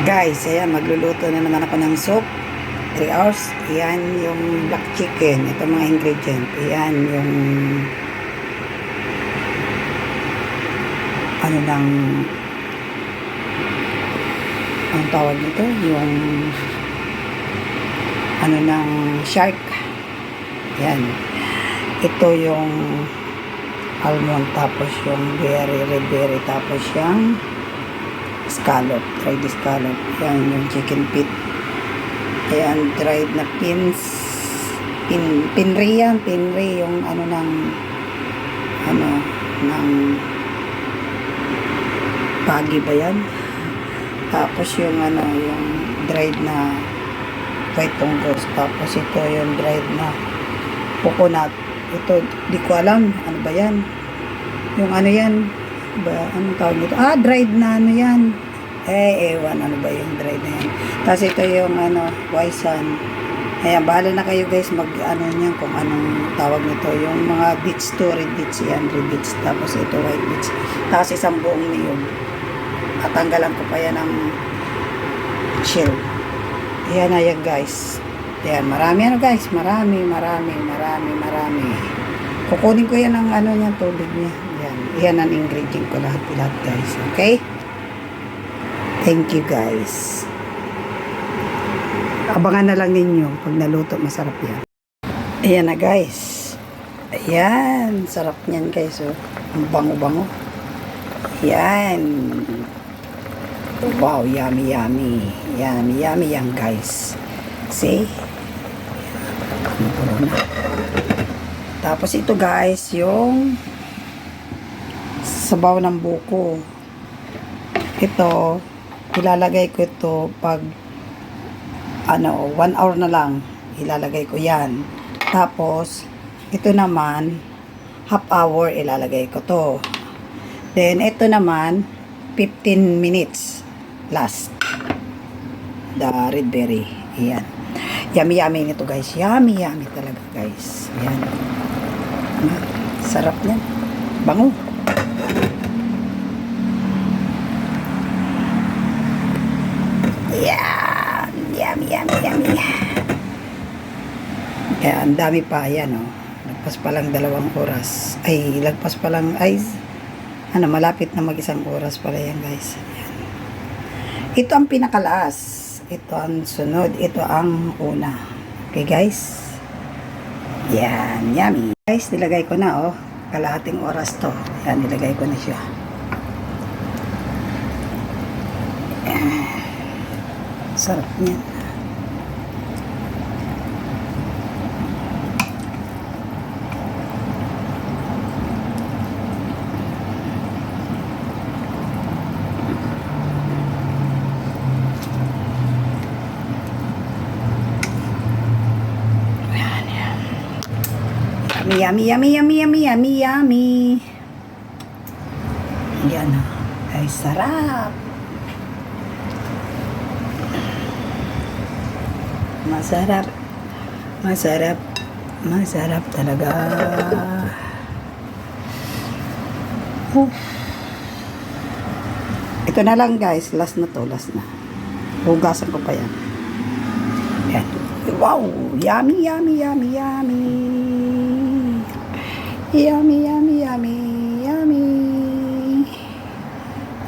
Guys, ayan, magluluto na naman ako ng soup. 3 hours. Ayan yung black chicken. Ito mga ingredient. Ayan yung ano lang ang tawag nito, yung ano ng shark. Ayan. Ito yung almond, tapos yung red berry, tapos yung scallop, dried scallop. Ayan yung chicken feet. Ayan, dried na pinri yung ano ng pagi ba yan? Tapos yung yung dried na white fungus. Tapos ito yung dried na coconut. Ito, di ko alam, ano ba yan? Yung ano yan? Anong tawag nito? Dried na ano yan? Ewan, ano ba yung dried na yan? Tapos ito yung waisan. Ayan, bahala na kayo guys niyan kung anong tawag nito. Yung mga beets to, red beets yan, red beets. Tapos ito, white beets. Tapos isang buong niyog. At tanggalan ko pa yan ng shell. Ayan na yan guys. Ayan, marami guys. Marami. Kukunin ko yan ang niya, tubig niya. Ayan, yan ang ingredient ko lahat guys. Okay? Thank you guys. Abangan na lang ninyo pag naluto, masarap yan. Ayan na guys. Ayan, sarap niyan guys. Oh. Ang bango-bango. Ayan. Wow, yummy yan guys. See? Tapos ito guys, yung sabaw ng buko. Ito, ilalagay ko ito pag 1 hour na lang ilalagay ko yan. Tapos ito naman half hour ilalagay ko to. Then ito naman 15 minutes last. The red berry. Ayan. Yummy nito guys. Yummy talaga guys. Ayan. Sarap niyan. Bango. Ayan. Yummy. Kaya ang dami pa. Ayan lagpas pa lang 2 oras. Lagpas pa lang malapit na mag-1 oras pala yan guys. Ayan. Ito ang pinakalaas. Ito ang sunod. Ito ang una. Okay guys. Yan. Yummy. Guys, nilagay ko na kalahating oras to. Yan, nilagay ko na siya. Ayan. Sarap niyan. Yummy. Yan ay sarap. Masarap talaga. Ito na lang guys, last na. Hugasan ko pa yan. Yan. Wow, yummy. Yummy.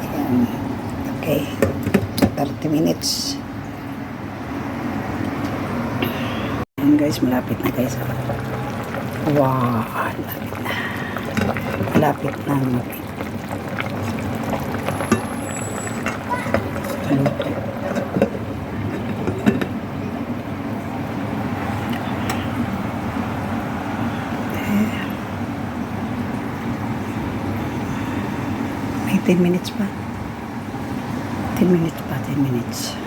Ayan. Okay. 30 minutes. Ayan guys, malapit na guys. Wow, malapit na. May 10 minutes pa. 10 minutes.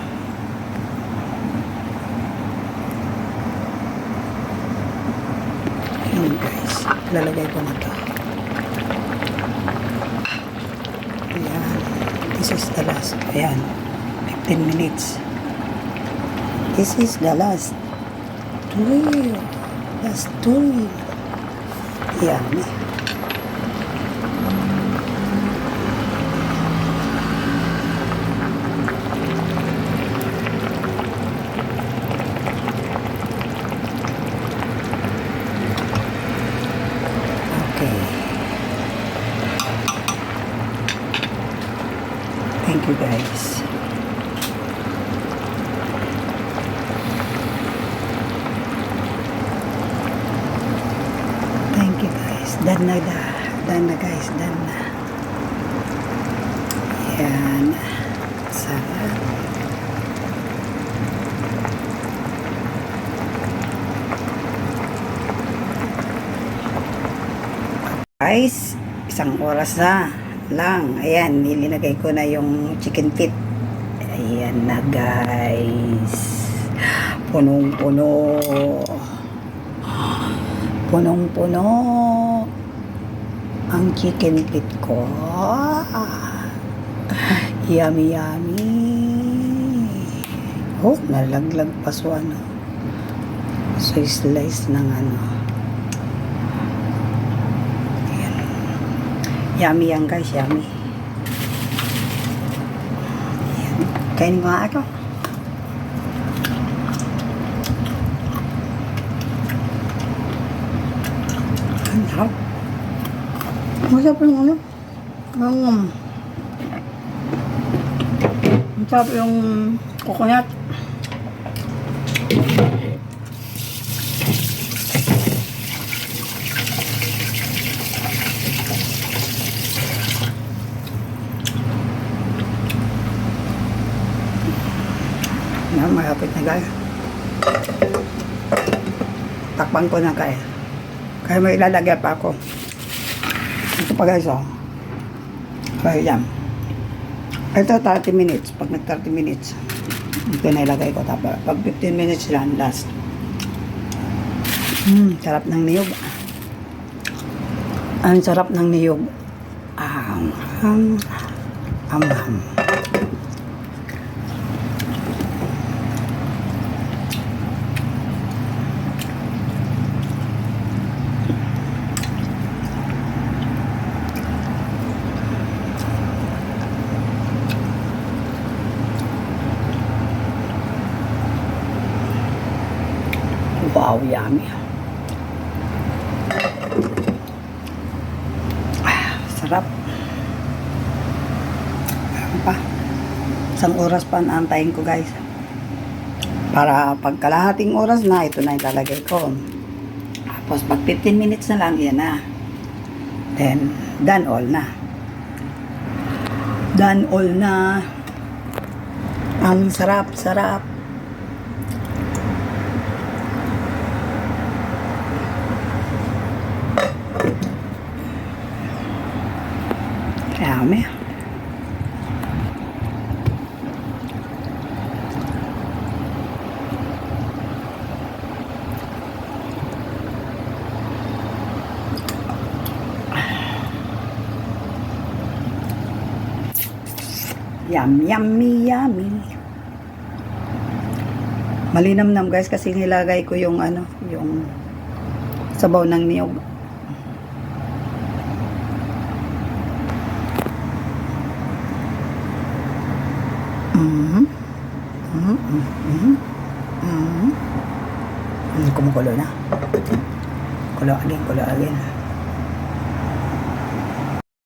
Ayan guys, lalagay ko na to. Ayan, this is the last. Ayan, 15 minutes. This is the last 12. Last 12. Ayan. Thank you guys. Thank you guys. Done na guys. Done na. Yan. Sarap. Guys, isang oras na lang. Ayan, nilinagay ko na yung chicken feet. Ayan na guys. Punong-puno. Punong-puno ang chicken feet ko. Yummy, yummy. Oh, nalaglag pa so ano. So, slice ng ano. Ayan. Yummy yan guys, yummy. Ayan. Kainin ko nga ito. Ang sarap. Masarap yung ano. Ang sarap yung coconut. Yan, malapit na guys. Takpan ko na guys. Kaya may ilalagay pa ako. Ito pa guys oh. Kaya yan. Ito 30 minutes. Pag nag 30 minutes, ito na ilagay ko. Tapos pag 15 minutes lang, last. Sarap ng niyog. Ang sarap ng niyog. Wow, yummy. Sarap. Ano pa? Isang oras pa naantayin ko guys. Para pagkalahating oras na, ito na ilalagay ko. Tapos pag 15 minutes na lang, yan na. Then, done all na. Done all na. Ang sarap, sarap. Dami. Yummy, yummy. Malinamnam guys kasi nilagay ko yung ano, yung sabaw ng niyog. Kumukulo na. Kulo again.